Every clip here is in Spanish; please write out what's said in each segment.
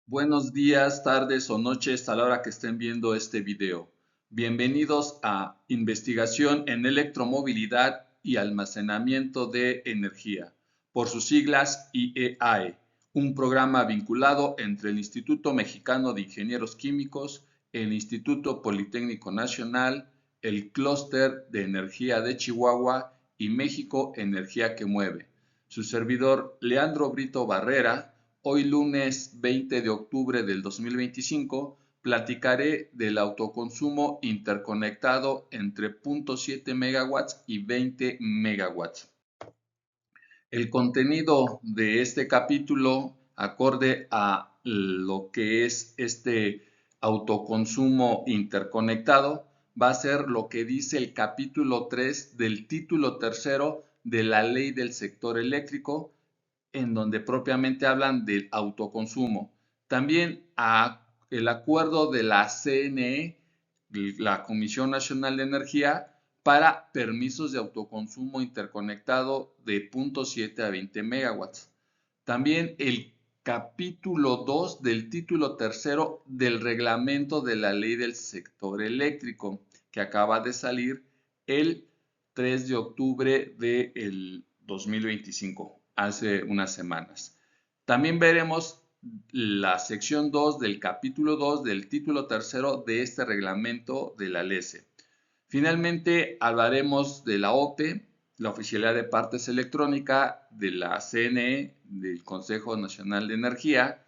Buenos días, tardes o noches a la hora que estén viendo este video. Bienvenidos a Investigación en Electromovilidad y Almacenamiento de Energía, por sus siglas IEAE, un programa vinculado entre el Instituto Mexicano de Ingenieros Químicos, el Instituto Politécnico Nacional, el Clúster de Energía de Chihuahua y México Energía que Mueve. Su servidor Leandro Brito Barrera. Hoy lunes 20 de octubre del 2025 platicaré del autoconsumo interconectado entre 0.7 megawatts y 20 megawatts. El contenido de este capítulo, acorde a lo que es este autoconsumo interconectado, va a ser lo que dice el capítulo 3 del título tercero de la Ley del Sector Eléctrico, en donde propiamente hablan del autoconsumo. También el acuerdo de la CNE, la Comisión Nacional de Energía, para permisos de autoconsumo interconectado de 0.7 a 20 megawatts. También el capítulo 2 del título tercero del reglamento de la ley del sector eléctrico, que acaba de salir el 3 de octubre del 2025, hace unas semanas. También veremos la sección 2 del capítulo 2 del título tercero de este reglamento de la LESE. Finalmente hablaremos de la OPE, la Oficialidad de Partes Electrónica, de la CNE, del Consejo Nacional de Energía,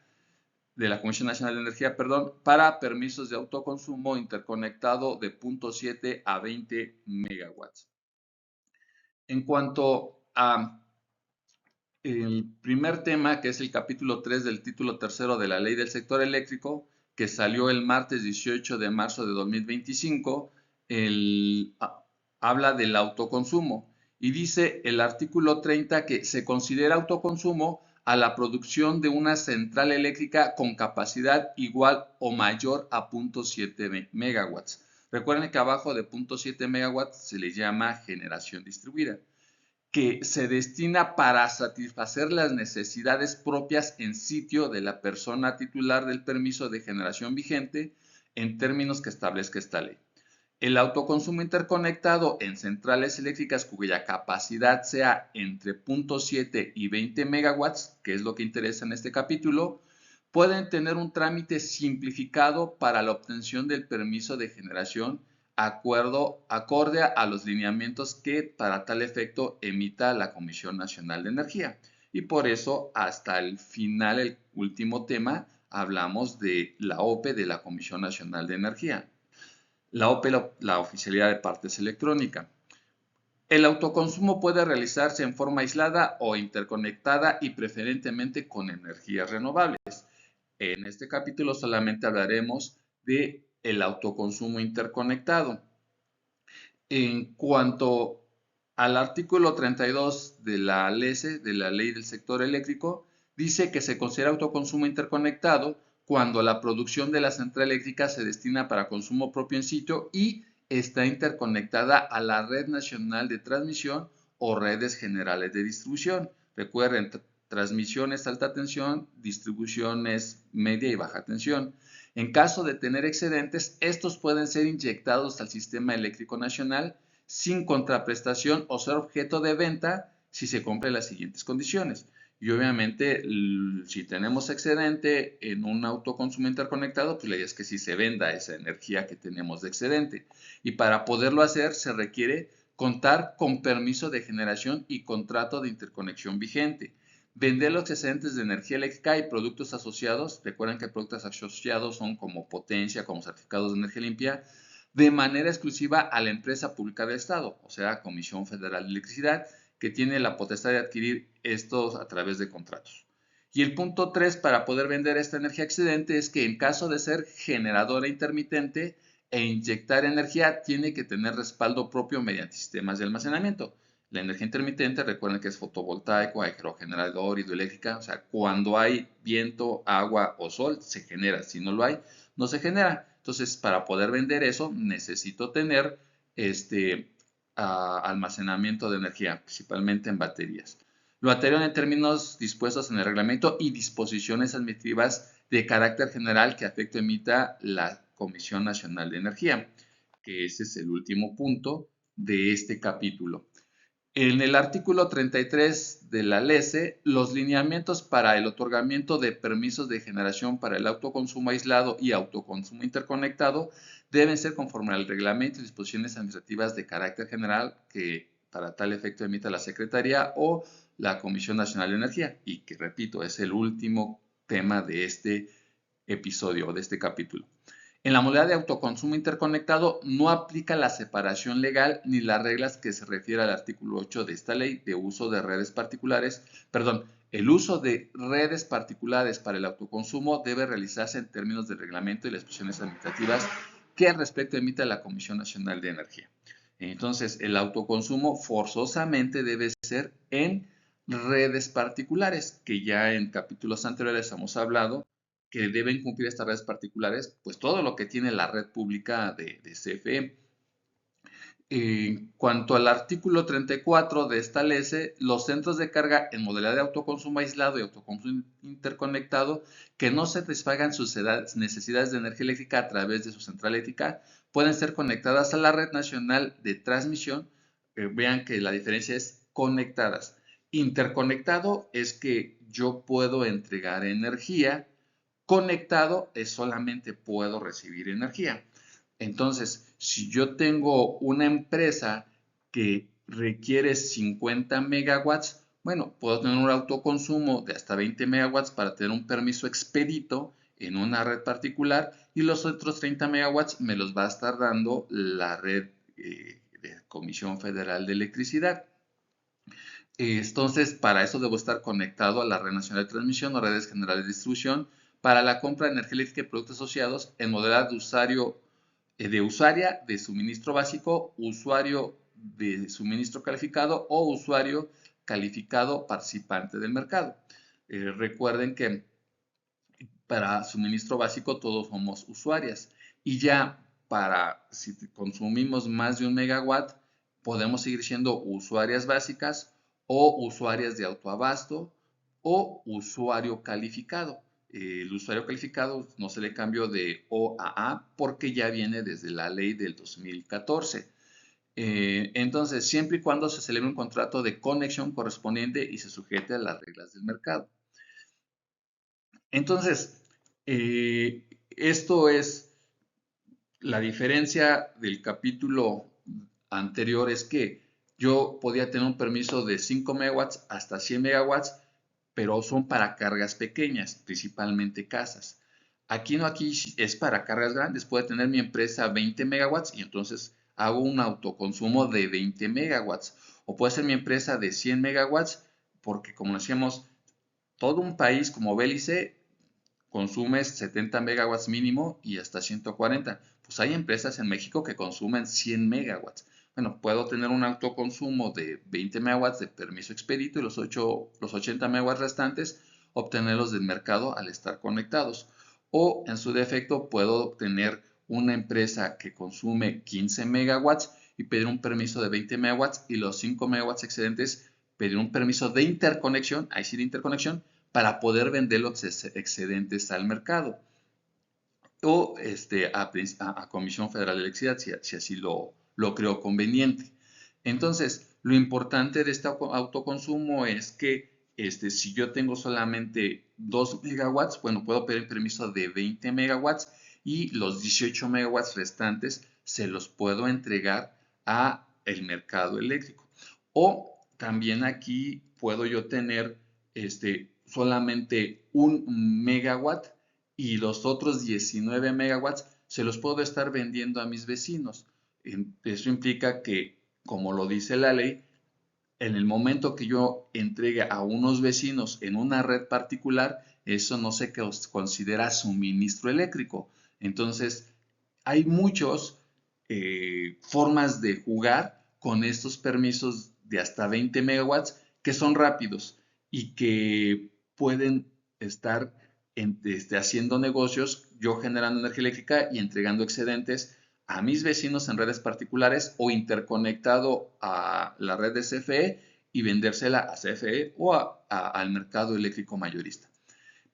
de la Comisión Nacional de Energía, perdón, para permisos de autoconsumo interconectado de 0.7 a 20 megawatts. En cuanto a el primer tema, que es el capítulo 3 del título tercero de la Ley del Sector Eléctrico, que salió el martes 18 de marzo de 2025, habla del autoconsumo y dice el artículo 30 que se considera autoconsumo a la producción de una central eléctrica con capacidad igual o mayor a 0.7 megawatts. Recuerden que abajo de 0.7 megawatts se le llama generación distribuida, que se destina para satisfacer las necesidades propias en sitio de la persona titular del permiso de generación vigente en términos que establezca esta ley. El autoconsumo interconectado en centrales eléctricas cuya capacidad sea entre 0.7 y 20 megawatts, que es lo que interesa en este capítulo, pueden tener un trámite simplificado para la obtención del permiso de generación acorde a los lineamientos que para tal efecto emita la Comisión Nacional de Energía. Y por eso hasta el final, el último tema, hablamos de la OPE de la Comisión Nacional de Energía. La OPE, la Oficialidad de Partes Electrónica. El autoconsumo puede realizarse en forma aislada o interconectada y preferentemente con energías renovables. En este capítulo solamente hablaremos de el autoconsumo interconectado. En cuanto al artículo 32 de la LESE, de la Ley del Sector Eléctrico, dice que se considera autoconsumo interconectado cuando la producción de la central eléctrica se destina para consumo propio en sitio y está interconectada a la red nacional de transmisión o redes generales de distribución. Recuerden, transmisión es alta tensión, distribución es media y baja tensión. En caso de tener excedentes, estos pueden ser inyectados al sistema eléctrico nacional sin contraprestación o ser objeto de venta si se cumplen las siguientes condiciones. Y obviamente, si tenemos excedente en un autoconsumo interconectado, pues la idea es que sí se venda esa energía que tenemos de excedente. Y para poderlo hacer se requiere contar con permiso de generación y contrato de interconexión vigente. Vender los excedentes de energía eléctrica y productos asociados, recuerden que productos asociados son como potencia, como certificados de energía limpia, de manera exclusiva a la empresa pública del Estado, o sea, Comisión Federal de Electricidad, que tiene la potestad de adquirir estos a través de contratos. Y el punto 3 para poder vender esta energía excedente es que en caso de ser generadora intermitente e inyectar energía, tiene que tener respaldo propio mediante sistemas de almacenamiento. La energía intermitente, recuerden que es fotovoltaico, aerogenerador, hidroeléctrica, o sea, cuando hay viento, agua o sol, se genera. Si no lo hay, no se genera. Entonces, para poder vender eso, necesito tener almacenamiento de energía, principalmente en baterías. Lo anterior en términos dispuestos en el reglamento y disposiciones administrativas de carácter general que afecto emita la Comisión Nacional de Energía, que ese es el último punto de este capítulo. En el artículo 33 de la LESE, los lineamientos para el otorgamiento de permisos de generación para el autoconsumo aislado y autoconsumo interconectado deben ser conforme al reglamento y disposiciones administrativas de carácter general que para tal efecto emita la Secretaría o la Comisión Nacional de Energía, y que, repito, es el último tema de este episodio o de este capítulo. En la modalidad de autoconsumo interconectado no aplica la separación legal ni las reglas que se refiere al artículo 8 de esta ley de uso de redes particulares. El uso de redes particulares para el autoconsumo debe realizarse en términos del reglamento y las disposiciones administrativas que al respecto emite la Comisión Nacional de Energía. Entonces, el autoconsumo forzosamente debe ser en redes particulares, que ya en capítulos anteriores hemos hablado que deben cumplir estas redes particulares, pues todo lo que tiene la red pública de CFE. En cuanto al artículo 34 de esta ley, los centros de carga en modalidad de autoconsumo aislado y autoconsumo interconectado que no satisfagan sus necesidades de energía eléctrica a través de su central eléctrica pueden ser conectadas a la red nacional de transmisión. Vean que la diferencia es conectadas. Interconectado es que yo puedo entregar energía. Conectado es solamente puedo recibir energía. Entonces, si yo tengo una empresa que requiere 50 megawatts, bueno, puedo tener un autoconsumo de hasta 20 megawatts para tener un permiso expedito en una red particular y los otros 30 megawatts me los va a estar dando la red de Comisión Federal de Electricidad. Entonces, para eso debo estar conectado a la Red Nacional de Transmisión o Redes Generales de Distribución para la compra de energía eléctrica y productos asociados en modalidad de usuaria de suministro básico, usuario de suministro calificado o usuario calificado participante del mercado. Recuerden que para suministro básico todos somos usuarias y ya para si consumimos más de 1 megawatt podemos seguir siendo usuarias básicas o usuarias de autoabasto o usuario calificado. El usuario calificado no se le cambió de O a A porque ya viene desde la ley del 2014. Entonces, siempre y cuando se celebre un contrato de conexión correspondiente y se sujete a las reglas del mercado. Entonces, esto es la diferencia del capítulo anterior, es que yo podía tener un permiso de 5 megawatts hasta 100 megawatts, pero son para cargas pequeñas, principalmente casas. Aquí no, aquí es para cargas grandes. Puede tener mi empresa 20 megawatts y entonces hago un autoconsumo de 20 megawatts. O puede ser mi empresa de 100 megawatts, porque como decíamos, todo un país como Belice consume 70 megawatts mínimo y hasta 140. Pues hay empresas en México que consumen 100 megawatts. Bueno, puedo tener un autoconsumo de 20 megawatts de permiso expedito y los 80 megawatts restantes obtenerlos del mercado al estar conectados. O en su defecto puedo tener una empresa que consume 15 megawatts y pedir un permiso de 20 megawatts y los 5 megawatts excedentes pedir un permiso de interconexión, ahí sí de interconexión, para poder vender los excedentes al mercado o a Comisión Federal de Electricidad si así lo creo conveniente. Entonces, lo importante de este autoconsumo es que si yo tengo solamente 2 megawatts, bueno, puedo pedir permiso de 20 megawatts y los 18 megawatts restantes se los puedo entregar a el mercado eléctrico. O también aquí puedo yo tener solamente 1 megawatt y los otros 19 megawatts se los puedo estar vendiendo a mis vecinos. Eso implica que, como lo dice la ley, en el momento que yo entregue a unos vecinos en una red particular, eso no se considera suministro eléctrico. Entonces, hay muchas formas de jugar con estos permisos de hasta 20 megawatts que son rápidos y que pueden estar haciendo negocios, yo generando energía eléctrica y entregando excedentes a mis vecinos en redes particulares o interconectado a la red de CFE y vendérsela a CFE o al mercado eléctrico mayorista.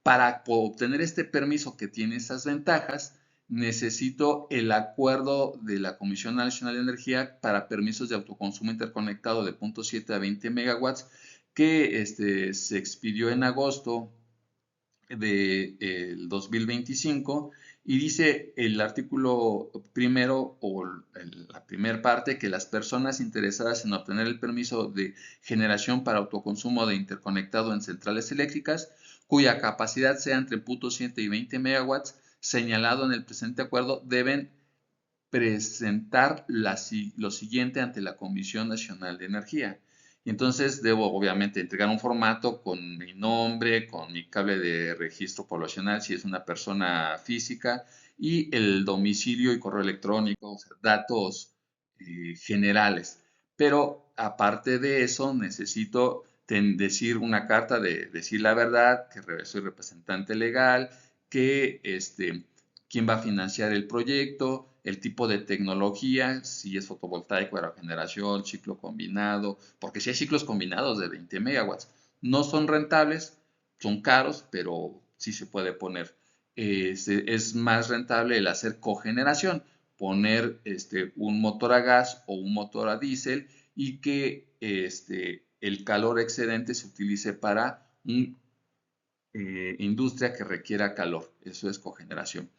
Para obtener este permiso que tiene esas ventajas, necesito el acuerdo de la Comisión Nacional de Energía para permisos de autoconsumo interconectado de 0.7 a 20 megawatts que se expidió en agosto del 2025 y dice el artículo primero o la primera parte que las personas interesadas en obtener el permiso de generación para autoconsumo de interconectado en centrales eléctricas cuya capacidad sea entre 0.7 y 20 megawatts señalado en el presente acuerdo deben presentar lo siguiente ante la Comisión Nacional de Energía. Y entonces debo obviamente entregar un formato con mi nombre, con mi cable de registro poblacional si es una persona física y el domicilio y correo electrónico, o sea, datos generales. Pero aparte de eso necesito decir una carta de decir la verdad, que soy representante legal, que quién va a financiar el proyecto, el tipo de tecnología, si es fotovoltaico, aerogeneración, ciclo combinado, porque si hay ciclos combinados de 20 megawatts, no son rentables, son caros, pero sí se puede poner. Es más rentable el hacer cogeneración, poner un motor a gas o un motor a diésel y que el calor excedente se utilice para una industria que requiera calor. Eso es cogeneración.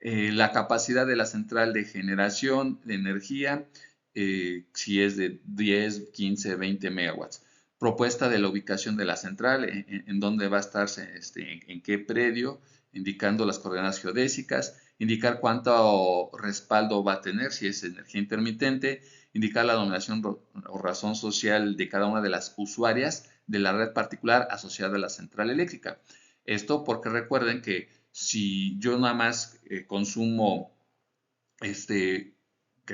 La capacidad de la central de generación de energía, si es de 10, 15, 20 megawatts. Propuesta de la ubicación de la central, en dónde va a estar, en qué predio, indicando las coordenadas geodésicas, indicar cuánto respaldo va a tener, si es energía intermitente, indicar la denominación o razón social de cada una de las usuarias de la red particular asociada a la central eléctrica. Esto porque recuerden que si yo nada más consumo, que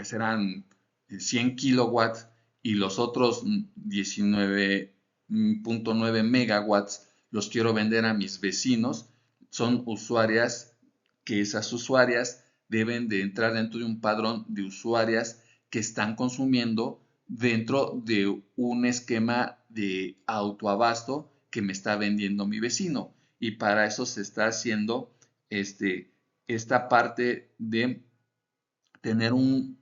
serán 100 kilowatts y los otros 19.9 megawatts los quiero vender a mis vecinos, son usuarias que esas usuarias deben de entrar dentro de un padrón de usuarias que están consumiendo dentro de un esquema de autoabasto que me está vendiendo mi vecino. Y para eso se está haciendo esta parte de tener un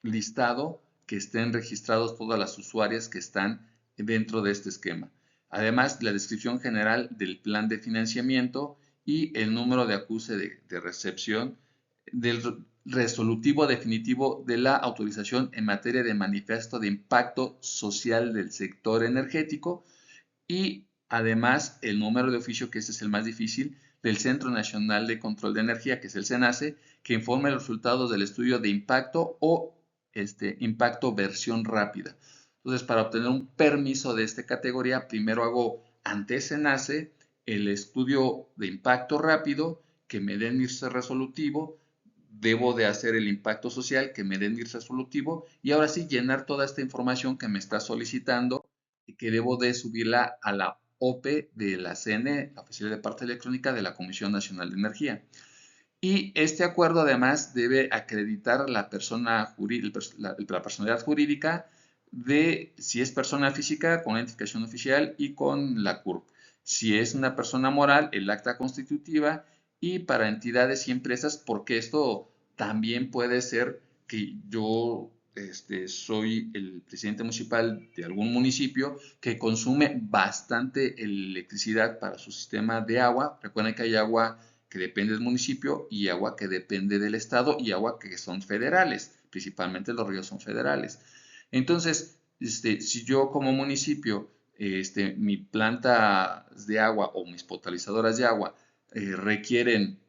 listado que estén registrados todas las usuarias que están dentro de este esquema. Además, la descripción general del plan de financiamiento y el número de acuse de recepción del resolutivo definitivo de la autorización en materia de manifiesto de impacto social del sector energético y además el número de oficio, que ese es el más difícil, del Centro Nacional de Control de Energía, que es el CENACE, que informe los resultados del estudio de impacto o impacto versión rápida. Entonces, para obtener un permiso de esta categoría, primero hago ante CENACE el estudio de impacto rápido, que me den mi resolutivo, debo de hacer el impacto social, que me den mi resolutivo, y ahora sí llenar toda esta información que me está solicitando y que debo de subirla a la OPE de la CNE, la Oficina de Parte Electrónica de la Comisión Nacional de Energía. Y este acuerdo además debe acreditar la personalidad jurídica de si es persona física con la identificación oficial y con la CURP. Si es una persona moral, el acta constitutiva y para entidades y empresas, porque esto también puede ser que yo soy el presidente municipal de algún municipio que consume bastante electricidad para su sistema de agua. Recuerden que hay agua que depende del municipio y agua que depende del estado y agua que son federales, principalmente los ríos son federales. Entonces, si yo como municipio, mi planta de agua o mis potabilizadoras de agua requieren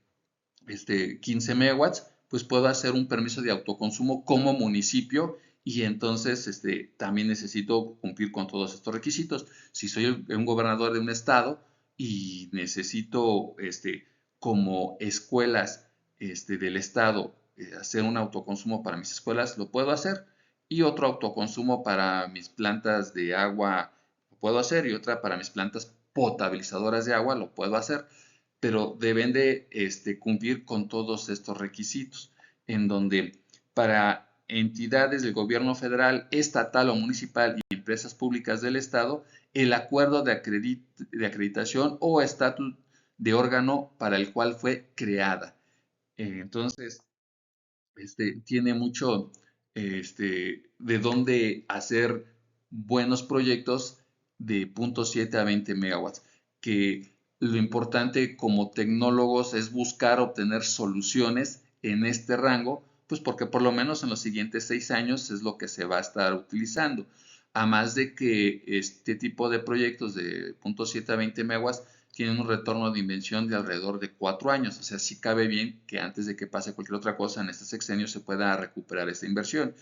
15 megawatts, pues puedo hacer un permiso de autoconsumo como municipio y entonces también necesito cumplir con todos estos requisitos. Si soy un gobernador de un estado y necesito como escuelas del estado hacer un autoconsumo para mis escuelas, lo puedo hacer. Y otro autoconsumo para mis plantas de agua lo puedo hacer y otra para mis plantas potabilizadoras de agua lo puedo hacer, pero deben de cumplir con todos estos requisitos, en donde para entidades del gobierno federal, estatal o municipal y empresas públicas del Estado el acuerdo de acreditación o estatus de órgano para el cual fue creada. Entonces, tiene mucho de dónde hacer buenos proyectos de 0.7 a 20 megawatts, que lo importante como tecnólogos es buscar obtener soluciones en este rango, pues porque por lo menos en los siguientes 6 años es lo que se va a estar utilizando. A más de que este tipo de proyectos de 0.7 a 20 megawatts tienen un retorno de inversión de alrededor de 4 años. O sea, sí cabe bien que antes de que pase cualquier otra cosa en este sexenio se pueda recuperar esta inversión.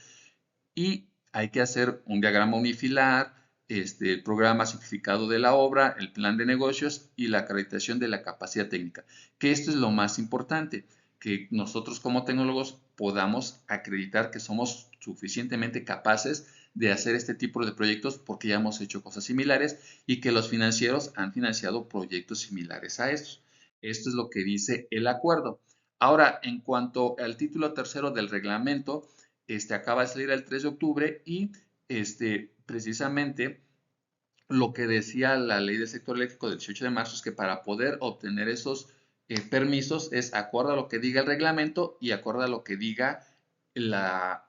Y hay que hacer un diagrama unifilar, el programa simplificado de la obra, el plan de negocios y la acreditación de la capacidad técnica. Que esto es lo más importante, que nosotros como tecnólogos podamos acreditar que somos suficientemente capaces de hacer este tipo de proyectos porque ya hemos hecho cosas similares y que los financieros han financiado proyectos similares a estos. Esto es lo que dice el acuerdo. Ahora, en cuanto al título tercero del reglamento, acaba de salir el 3 de octubre y precisamente lo que decía la ley del sector eléctrico del 18 de marzo es que para poder obtener esos permisos es acorde a lo que diga el reglamento y acorde a lo que diga las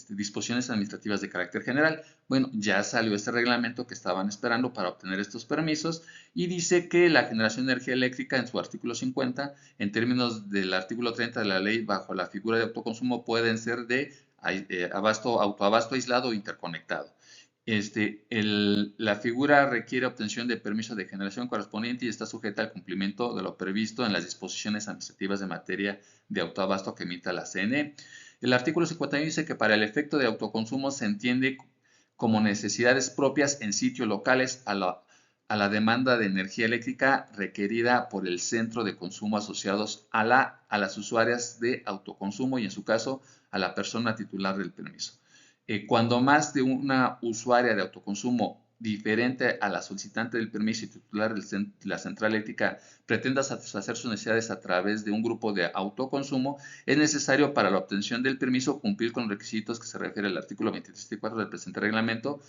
disposiciones administrativas de carácter general. Bueno, ya salió este reglamento que estaban esperando para obtener estos permisos y dice que la generación de energía eléctrica en su artículo 50, en términos del artículo 30 de la ley, bajo la figura de autoconsumo, pueden ser de autoabasto aislado o interconectado. La figura requiere obtención de permiso de generación correspondiente y está sujeta al cumplimiento de lo previsto en las disposiciones administrativas de materia de autoabasto que emita la CNE. El artículo 51 dice que para el efecto de autoconsumo se entiende como necesidades propias en sitios locales a la demanda de energía eléctrica requerida por el centro de consumo asociados a las usuarias de autoconsumo y en su caso a la persona titular del permiso. Cuando más de una usuaria de autoconsumo diferente a la solicitante del permiso y titular de la central eléctrica pretenda satisfacer sus necesidades a través de un grupo de autoconsumo, es necesario para la obtención del permiso cumplir con los requisitos que se refiere al artículo 23.4 del presente reglamento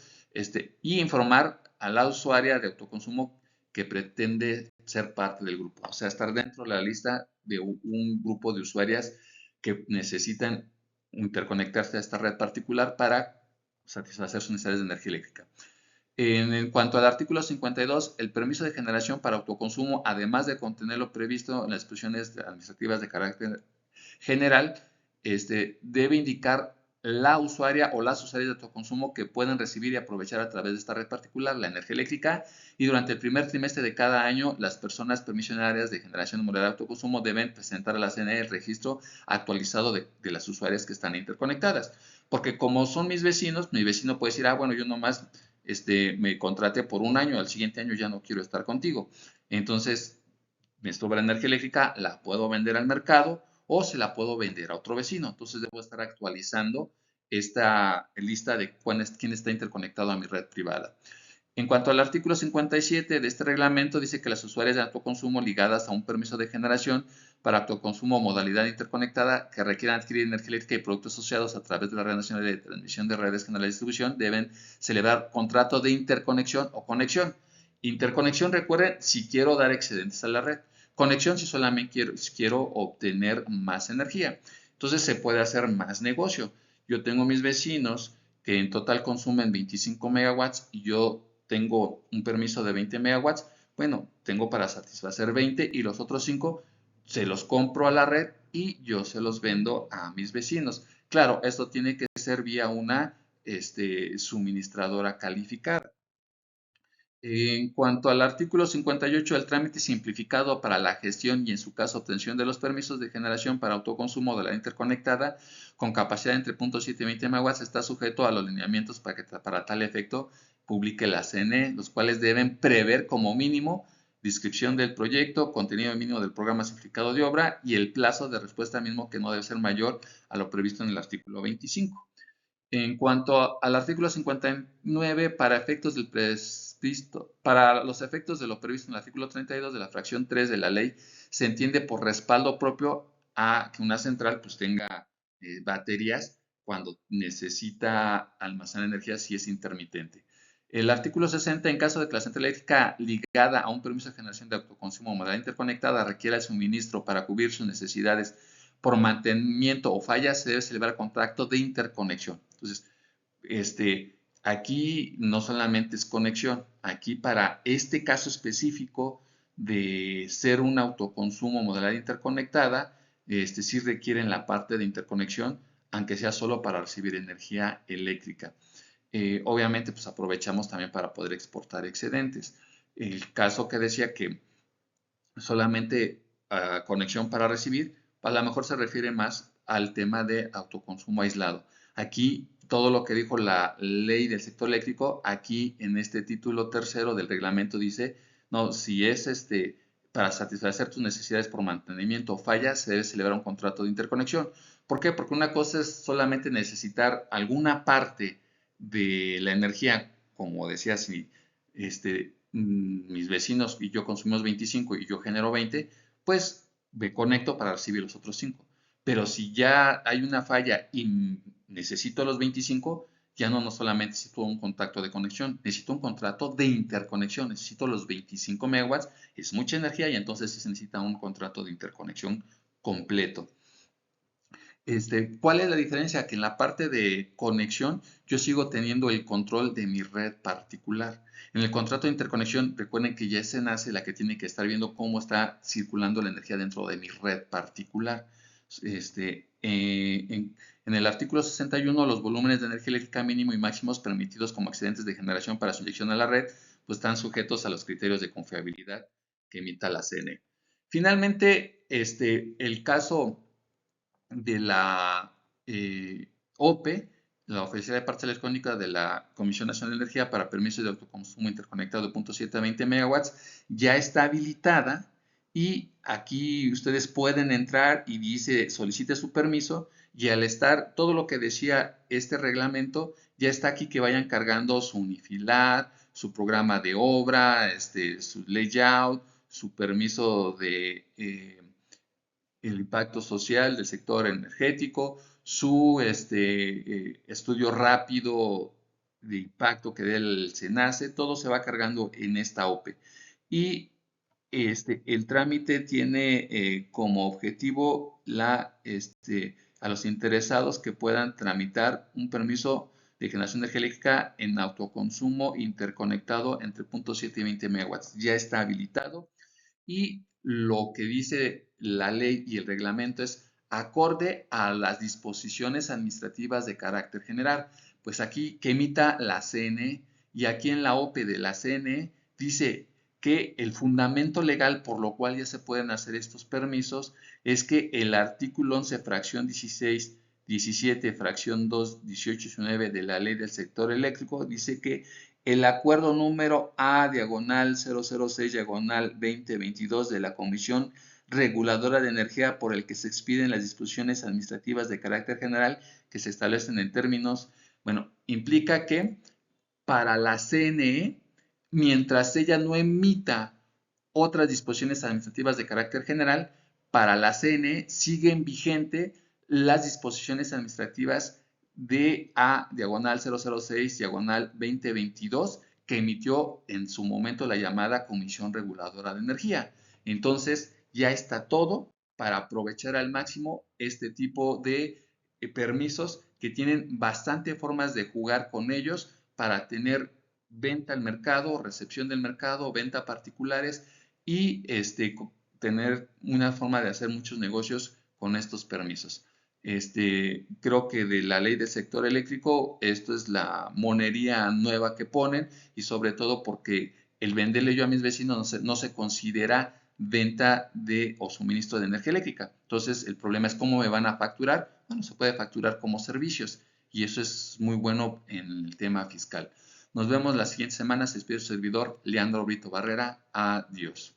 y informar a la usuaria de autoconsumo que pretende ser parte del grupo, o sea, estar dentro de la lista de un grupo de usuarias que necesitan interconectarse a esta red particular para satisfacer sus necesidades de energía eléctrica. En cuanto al artículo 52, el permiso de generación para autoconsumo, además de contener lo previsto en las disposiciones administrativas de carácter general, debe indicar la usuaria o las usuarias de autoconsumo que pueden recibir y aprovechar a través de esta red particular la energía eléctrica y durante el primer trimestre de cada año las personas permisionarias de generación de modalidad de autoconsumo deben presentar a la CNE el registro actualizado de las usuarias que están interconectadas. Porque como son mis vecinos, mi vecino puede decir, bueno, yo nomás me contraté por un año, al siguiente año ya no quiero estar contigo. Entonces, me sobra energía eléctrica, la puedo vender al mercado o se la puedo vender a otro vecino. Entonces debo estar actualizando esta lista de quién está interconectado a mi red privada. En cuanto al artículo 57 de este reglamento, dice que las usuarias de autoconsumo ligadas a un permiso de generación para autoconsumo modalidad interconectada que requieran adquirir energía eléctrica y productos asociados a través de la Red Nacional de Transmisión de Redes Generales de Distribución deben celebrar contrato de interconexión o conexión. Interconexión, recuerden, si quiero dar excedentes a la red. Conexión si solamente quiero obtener más energía. Entonces se puede hacer más negocio. Yo tengo mis vecinos que en total consumen 25 megawatts y yo tengo un permiso de 20 megawatts. Bueno, tengo para satisfacer 20 y los otros 5 se los compro a la red y yo se los vendo a mis vecinos. Claro, esto tiene que ser vía una suministradora calificada. En cuanto al artículo 58 del trámite simplificado para la gestión y en su caso obtención de los permisos de generación para autoconsumo de la interconectada con capacidad entre 0.7 y 20 MW está sujeto a los lineamientos para tal efecto publique la CNE, los cuales deben prever como mínimo descripción del proyecto, contenido mínimo del programa simplificado de obra y el plazo de respuesta mismo que no debe ser mayor a lo previsto en el artículo 25. En cuanto al artículo 59, para los efectos de lo previsto en el artículo 32 de la fracción 3 de la ley, se entiende por respaldo propio a que una central pues tenga baterías cuando necesita almacenar energía si es intermitente. El artículo 60, en caso de que la central eléctrica ligada a un permiso de generación de autoconsumo o modalidad interconectada requiera el suministro para cubrir sus necesidades por mantenimiento o falla, se debe celebrar contrato de interconexión. Entonces, aquí no solamente es conexión, aquí para este caso específico de ser un autoconsumo modalidad interconectada, sí requieren la parte de interconexión, aunque sea solo para recibir energía eléctrica. Obviamente, pues aprovechamos también para poder exportar excedentes. El caso que decía que solamente conexión para recibir, a lo mejor se refiere más al tema de autoconsumo aislado. Aquí, todo lo que dijo la ley del sector eléctrico, aquí en este título tercero del reglamento dice, no, si es para satisfacer tus necesidades por mantenimiento o falla, se debe celebrar un contrato de interconexión. ¿Por qué? Porque una cosa es solamente necesitar alguna parte de la energía, como decía, si mis vecinos y yo consumimos 25 y yo genero 20, pues me conecto para recibir los otros 5. Pero si ya hay una falla y necesito los 25, ya no solamente necesito un contacto de conexión, necesito un contrato de interconexión, necesito los 25 megawatts, es mucha energía y entonces sí se necesita un contrato de interconexión completo. ¿Cuál es la diferencia? Que en la parte de conexión yo sigo teniendo el control de mi red particular. En el contrato de interconexión, recuerden que ya es SENACE la que tiene que estar viendo cómo está circulando la energía dentro de mi red particular. En el artículo 61, los volúmenes de energía eléctrica mínimo y máximos permitidos como excedentes de generación para su inyección a la red, pues están sujetos a los criterios de confiabilidad que emita la CNE. Finalmente, el caso de la OPE, la Oficina de Partes Electrónicas de la Comisión Nacional de Energía para permisos de autoconsumo interconectado de 0.7 a 20 megawatts, ya está habilitada y aquí ustedes pueden entrar y dice solicite su permiso y al estar todo lo que decía este reglamento ya está aquí que vayan cargando su unifilar, su programa de obra, su layout, su permiso de el impacto social del sector energético, su estudio rápido de impacto que dé el SENACE, todo se va cargando en esta OPE. Y el trámite tiene como objetivo a los interesados que puedan tramitar un permiso de generación de energía eléctrica en autoconsumo interconectado entre 0.7 y 20 megawatts. Ya está habilitado y lo que dice la ley y el reglamento es acorde a las disposiciones administrativas de carácter general. Pues aquí que emita la CNE y aquí en la OPE de la CNE dice que el fundamento legal por lo cual ya se pueden hacer estos permisos es que el artículo 11, fracción 16, 17, fracción 2, 18 y 19 de la ley del sector eléctrico dice que el acuerdo número A diagonal 006 diagonal 2022 de la Comisión Reguladora de Energía por el que se expiden las disposiciones administrativas de carácter general que se establecen en términos, bueno, implica que para la CNE, mientras ella no emita otras disposiciones administrativas de carácter general, para la CNE siguen vigentes las disposiciones administrativas de A diagonal 006 diagonal 2022 que emitió en su momento la llamada Comisión Reguladora de Energía. Entonces ya está todo para aprovechar al máximo este tipo de permisos que tienen bastante formas de jugar con ellos para tener venta al mercado, recepción del mercado, venta a particulares y tener una forma de hacer muchos negocios con estos permisos. Creo que de la ley del sector eléctrico, esto es la monería nueva que ponen y sobre todo porque el venderle yo a mis vecinos no se considera venta de o suministro de energía eléctrica. Entonces, el problema es cómo me van a facturar. Bueno, se puede facturar como servicios y eso es muy bueno en el tema fiscal. Nos vemos la siguiente semana. Se despide su servidor, Leandro Brito Barrera. Adiós.